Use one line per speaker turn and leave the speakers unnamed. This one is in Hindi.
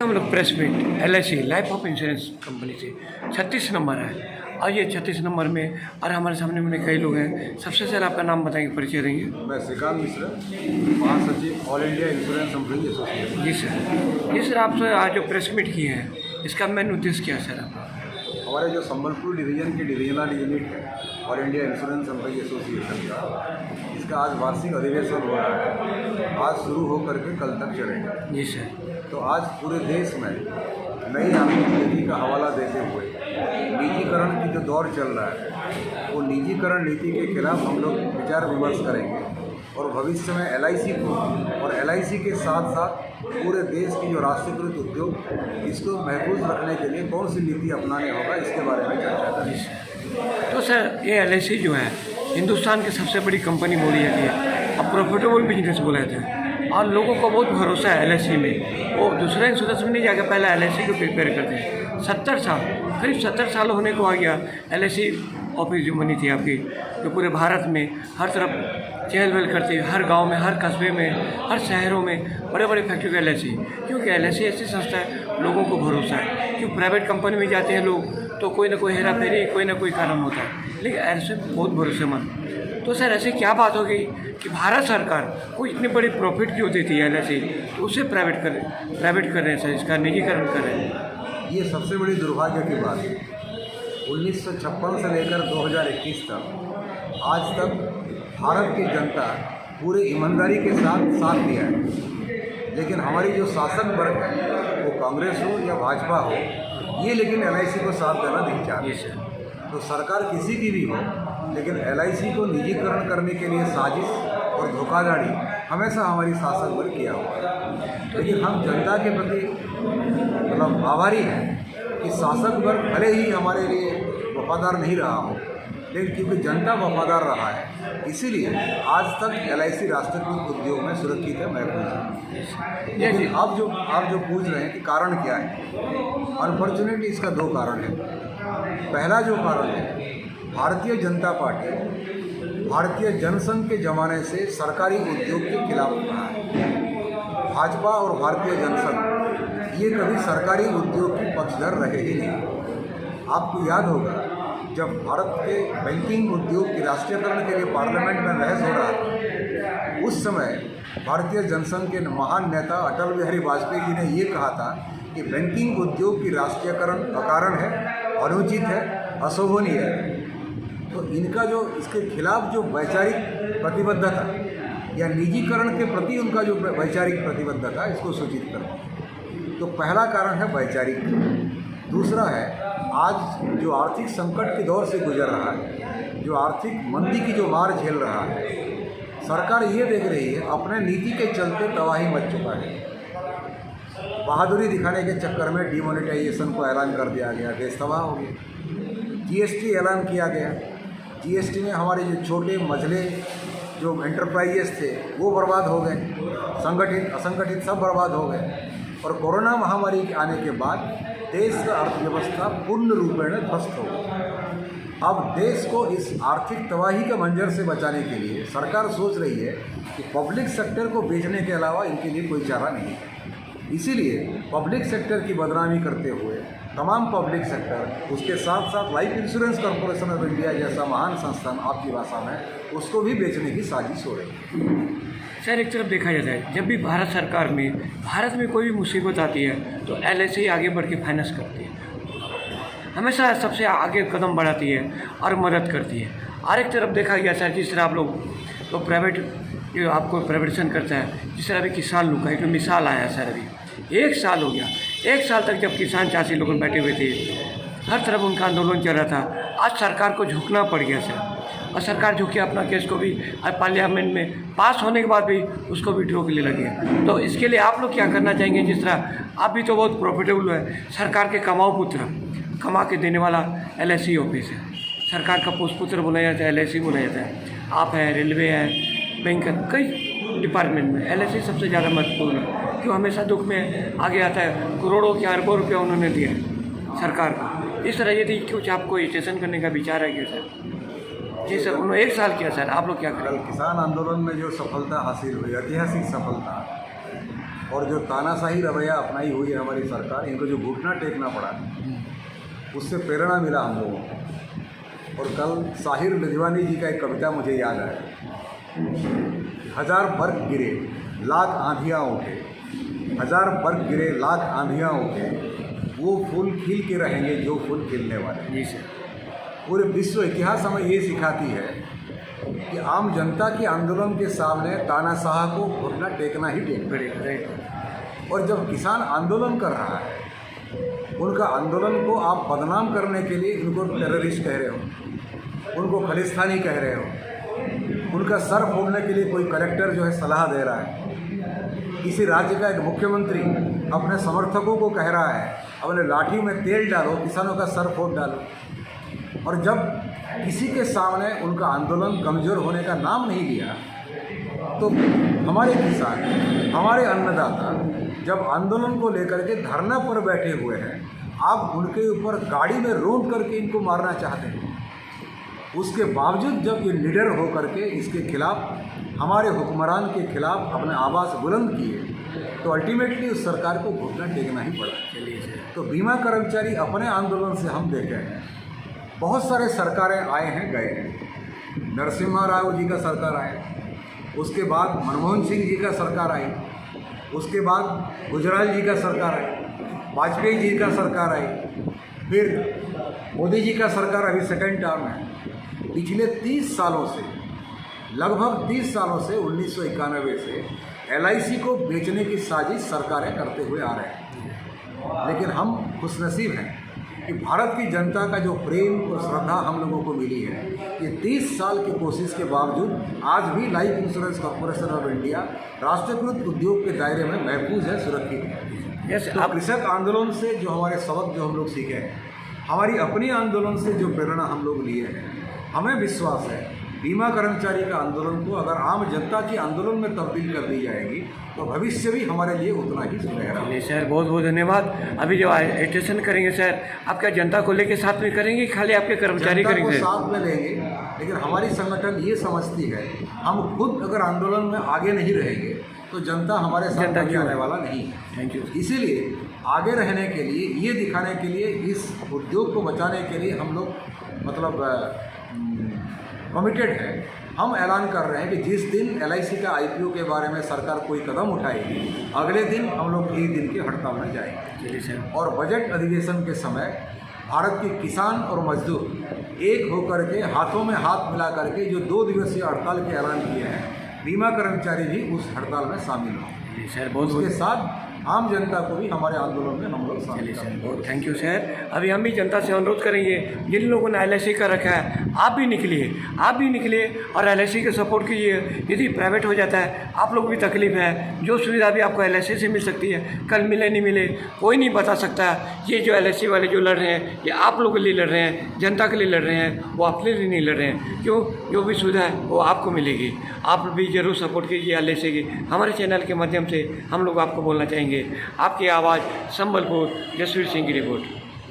हम लोग press meet LIC life of insurance company से 36 नंबर है। और ये 36 नंबर में और हमारे सामने में कई लोग हैं। सबसे पहले आपका नाम बताएंगे, परिचय देंगे।
मैं श्रीकांत मिश्रा, महासचिव all India insurance employee association.
जी सर, आप आज जो प्रेस मीट किए हैं इसका मेन उद्देश्य क्या है सर? आपका
हमारे जो संबलपुर डिवीजन की डिवीजनल यूनिट है all India insurance employee association का, इसका आज वार्षिक अधिवेशन हो रहा है। आज शुरू होकर के कल तक चलेगा।
जी सर।
तो आज पूरे देश में नई आर्थिक नीति का हवाला देते हुए निजीकरण की जो दौर चल रहा है, वो निजीकरण नीति के खिलाफ हम लोग विचार विमर्श करेंगे और भविष्य में LIC को और LIC के साथ साथ पूरे देश की जो राष्ट्रीयकृत उद्योग, इसको महफूज रखने के लिए कौन सी नीति अपनाने होगा, इसके बारे में चर्चा करेंगे।
तो सर ये LIC जो है हिंदुस्तान की सबसे बड़ी कंपनी बोली जाती है और प्रॉफिटेबल बिजनेस बोला जाता है और लोगों को बहुत भरोसा है LIC में। वो दूसरे इंश्योरेंस में नहीं जाकर पहले LIC को प्रिपेयर करते हैं। 70 साल, करीब 70 साल होने को आ गया। LIC ऑफिस जो बनी थी आपकी, जो पूरे भारत में हर तरफ चहल पहल करती है, हर गांव में, हर कस्बे में, हर शहरों में बड़े बड़े फैक्ट्री का LIC, क्योंकि LIC ऐसी संस्था है लोगों को भरोसा है। क्यों प्राइवेट कंपनी में जाते हैं लोग तो कोई ना कोई हेरा फेरी, कोई ना कोई कारण होता है, लेकिन ऐसे बहुत भरोसेमंद। तो सर ऐसी क्या बात हो गई कि भारत सरकार को इतनी बड़ी प्रॉफिट क्यों देती है LIC, तो उसे प्राइवेट कर रहे हैं सर, इसका निजीकरण कर रहे हैं।
ये सबसे बड़ी दुर्भाग्य की बात है। 1956 से लेकर 2021 तक आज तक भारत की जनता पूरे ईमानदारी के साथ दिया है, लेकिन हमारी जो शासक वर्ग है, वो कांग्रेस हो या भाजपा हो, ये लेकिन LIC को साथ देना नहीं चाहती। तो सरकार किसी की भी हो, लेकिन LIC को निजीकरण करने के लिए साजिश और धोखाधड़ी हमेशा हमारी शासक वर्ग किया हुआ है। लेकिन हम जनता के प्रति मतलब आभारी हैं कि शासक वर्ग भले ही हमारे लिए वफादार नहीं रहा हो, लेकिन क्योंकि जनता वफादार रहा है, इसीलिए आज तक LIC राष्ट्रीयकृत उद्योग में सुरक्षित है, महफूज है। लेकिन आप जो पूछ रहे हैं कि कारण क्या है, अनफॉर्चुनेटली इसका 2 कारण है। पहला जो कारण है, भारतीय जनता पार्टी भारतीय जनसंघ के ज़माने से सरकारी उद्योग के खिलाफ रहा है। भाजपा और भारतीय जनसंघ ये कभी सरकारी उद्योग की पक्षधर रहे ही नहीं। आपको याद होगा जब भारत के बैंकिंग उद्योग के राष्ट्रीयकरण के लिए पार्लियामेंट में बहस हो रहा था, उस समय भारतीय जनसंघ के महान नेता अटल बिहारी वाजपेयी जी ने ये कहा था कि बैंकिंग उद्योग की राष्ट्रीयकरण अकारण है, अनुचित है, अशोभनीय है। तो इनका जो इसके खिलाफ जो वैचारिक प्रतिबद्धता या निजीकरण के प्रति उनका जो वैचारिक प्रतिबद्धता, इसको सूचित करता है। तो पहला कारण है वैचारिक। दूसरा है, आज जो आर्थिक संकट के दौर से गुजर रहा है, जो आर्थिक मंदी की जो मार झेल रहा है, सरकार ये देख रही है अपने नीति के चलते तबाही मच चुका है। बहादुरी दिखाने के चक्कर में डिमोनेटाइजेशन को ऐलान कर दिया गया, देश तबाह हो गया। GST ऐलान किया गया। GST में हमारे जो छोटे मझले जो एंटरप्राइजेस थे वो बर्बाद हो गए, संगठित असंगठित सब बर्बाद हो गए। और कोरोना महामारी के आने के बाद देश का अर्थव्यवस्था पूर्ण रूपेण ध्वस्त हो गई। अब देश को इस आर्थिक तबाही के मंजर से बचाने के लिए सरकार सोच रही है कि पब्लिक सेक्टर को बेचने के अलावा इनके लिए कोई चारा नहीं है। इसीलिए पब्लिक सेक्टर की बदनामी करते हुए तमाम पब्लिक सेक्टर, उसके साथ साथ life insurance corporation of India जैसा महान संस्थान आपकी भाषा में, उसको भी बेचने की साजिश हो रही है।
सर एक तरफ देखा जाता है, जब भी भारत में कोई भी मुसीबत आती है तो LIC आगे बढ़ के फाइनेंस करती है, हमेशा सबसे आगे कदम बढ़ाती है और मदद करती है। और एक तरफ देखा गया सर, जिस तरह आप लोग तो प्राइवेट जो आपको प्राइवेटेशन करता है, जिस तरह अभी किसान लोग का एक मिसाल आया सर, अभी 1 साल हो गया। 1 साल तक जब किसान चाची लोग बैठे हुए थे, हर तरफ उनका आंदोलन चल रहा था, आज सरकार को झुकना पड़ गया सर। और सरकार झुकी, अपना केस को भी आज पार्लियामेंट में पास होने के बाद भी उसको विड्रॉ के लिए लगे। तो इसके लिए आप लोग क्या करना चाहेंगे? जिस तरह आप भी तो बहुत प्रॉफिटेबल है, सरकार के कमाओ पुत्र, कमा के देने वाला LIC ऑफिस है, सरकार का पुत्र बोला जाता है, LIC बोला जाता है। आप है, रेलवे है, बैंक है, कई डिपार्टमेंट में LIC सबसे ज़्यादा महत्वपूर्ण है। क्यों हमेशा दुख में आगे आता है, करोड़ों के अरबों रुपया उन्होंने दिया सरकार को। इस तरह यदि कुछ आपको स्टेशन करने का विचार है क्या सर? जी सर, उन्होंने 1 साल किया सर, आप लोग क्या करें?
किसान आंदोलन में जो सफलता हासिल हुई, ऐतिहासिक सफलता, और जो तानाशाही रवैया अपनाई हुई है हमारी सरकार, इनको जो घुटना टेकना पड़ा, उससे प्रेरणा मिला हम लोगों को। और कल साहिर लिजवानी जी का एक कविता मुझे याद आया, 1000 बर्फ गिरे लाख आंधियाँ उठे, 1000 बर्फ गिरे लाख आंधियाँ उठे, वो फूल खिल के रहेंगे जो फूल खिलने वाले।
जी सर।
पूरे विश्व इतिहास हमें ये सिखाती है कि आम जनता के आंदोलन के सामने तानाशाह को घुटना टेकना ही टेकना। और जब किसान आंदोलन कर रहा है, उनका आंदोलन को आप बदनाम करने के लिए उनको टेररिस्ट कह रहे हो, उनको खालिस्तानी कह रहे हो, उनका सर फोड़ने के लिए कोई कलेक्टर जो है सलाह दे रहा है, किसी राज्य का एक मुख्यमंत्री अपने समर्थकों को कह रहा है अपने लाठी में तेल डालो, किसानों का सर फोड़ डालो। और जब किसी के सामने उनका आंदोलन कमज़ोर होने का नाम नहीं लिया, तो हमारे किसान, हमारे अन्नदाता जब आंदोलन को लेकर के धरना पर बैठे हुए हैं, आप उनके ऊपर गाड़ी में रोक करके इनको मारना चाहते हैं। उसके बावजूद जब ये निडर होकर के इसके खिलाफ, हमारे हुक्मरान के खिलाफ अपने आवाज़ बुलंद किए, तो अल्टीमेटली उस सरकार को घुटना टेकना ही पड़ा। चलिए, तो बीमा कर्मचारी अपने आंदोलन से हम देखे हैं, बहुत सारे सरकारें आए हैं गए हैं। नरसिम्हा राव जी का सरकार आए, उसके बाद मनमोहन सिंह जी का सरकार आई, उसके बाद गुजराल जी का सरकार आई, वाजपेयी जी का सरकार आई, फिर मोदी जी का सरकार अभी सेकेंड टर्म है। पिछले 30 सालों से, लगभग 30 सालों से 1991 से LIC को बेचने की साजिश सरकारें करते हुए आ रहे हैं। लेकिन हम खुशनसीब हैं कि भारत की जनता का जो प्रेम और श्रद्धा हम लोगों को मिली है, ये 30 साल की कोशिश के बावजूद आज भी life insurance corporation of India राष्ट्रीयकृत उद्योग के दायरे में महफूज है, सुरक्षित है। तो कृषक आंदोलन से जो हमारे सबक जो हम लोग सीखे हैं, हमारी अपनी आंदोलन से जो प्रेरणा हम लोग लिए हैं, हमें विश्वास है बीमा कर्मचारी का आंदोलन को अगर आम जनता की आंदोलन में तब्दील कर दी जाएगी, तो भविष्य भी हमारे लिए उतना ही सुनहरा है।
सर बहुत बहुत धन्यवाद। अभी जो एजुटेशन करेंगे सर, आप क्या जनता को लेके साथ में करेंगे, खाली आपके कर्मचारी करेंगे?
साथ में लेंगे, लेकिन हमारी संगठन ये समझती है हम खुद अगर आंदोलन में आगे नहीं रहेंगे तो जनता हमारे साथ आगे आने वाला नहीं है।
Thank you.
इसीलिए आगे रहने के लिए, ये दिखाने के लिए, इस उद्योग को बचाने के लिए हम लोग मतलब कमिटेड है। हम ऐलान कर रहे हैं कि जिस दिन LIC का IPO के बारे में सरकार कोई कदम उठाएगी, अगले दिन हम लोग 1 दिन की हड़ताल में जाएंगे।
चलिए सर।
और बजट अधिवेशन के समय भारत के किसान और मजदूर एक होकर के हाथों में हाथ मिला करके जो 2 दिवसीय हड़ताल के ऐलान किए हैं, बीमा कर्मचारी भी उस हड़ताल में शामिल हों।
सर बहुत
उसके साथ आम जनता को भी हमारे आंदोलन में हम लोग शामिल
सर। बहुत थैंक यू सर। अभी हम भी जनता से अनुरोध करेंगे, जिन लोगों ने LIC का रखा है, आप भी निकलिए, आप भी निकलिए और LIC का सपोर्ट कीजिए। यदि प्राइवेट हो जाता है, आप लोग भी तकलीफ है, जो सुविधा भी आपको LIC से मिल सकती है, कल मिले नहीं मिले कोई नहीं बता सकता। ये जो LIC वाले जो लड़ रहे हैं, ये आप लोगों के लिए लड़ रहे हैं, जनता के लिए लड़ रहे हैं, वो अपने लिए नहीं लड़ रहे हैं। क्यों? जो भी सुविधा है वो आपको मिलेगी। आप भी जरूर सपोर्ट कीजिए LIC की। हमारे चैनल के माध्यम से हम लोग आपको बोलना चाहेंगे, आपकी आवाज़, संबलपुर, जसवीर सिंह की रिपोर्ट।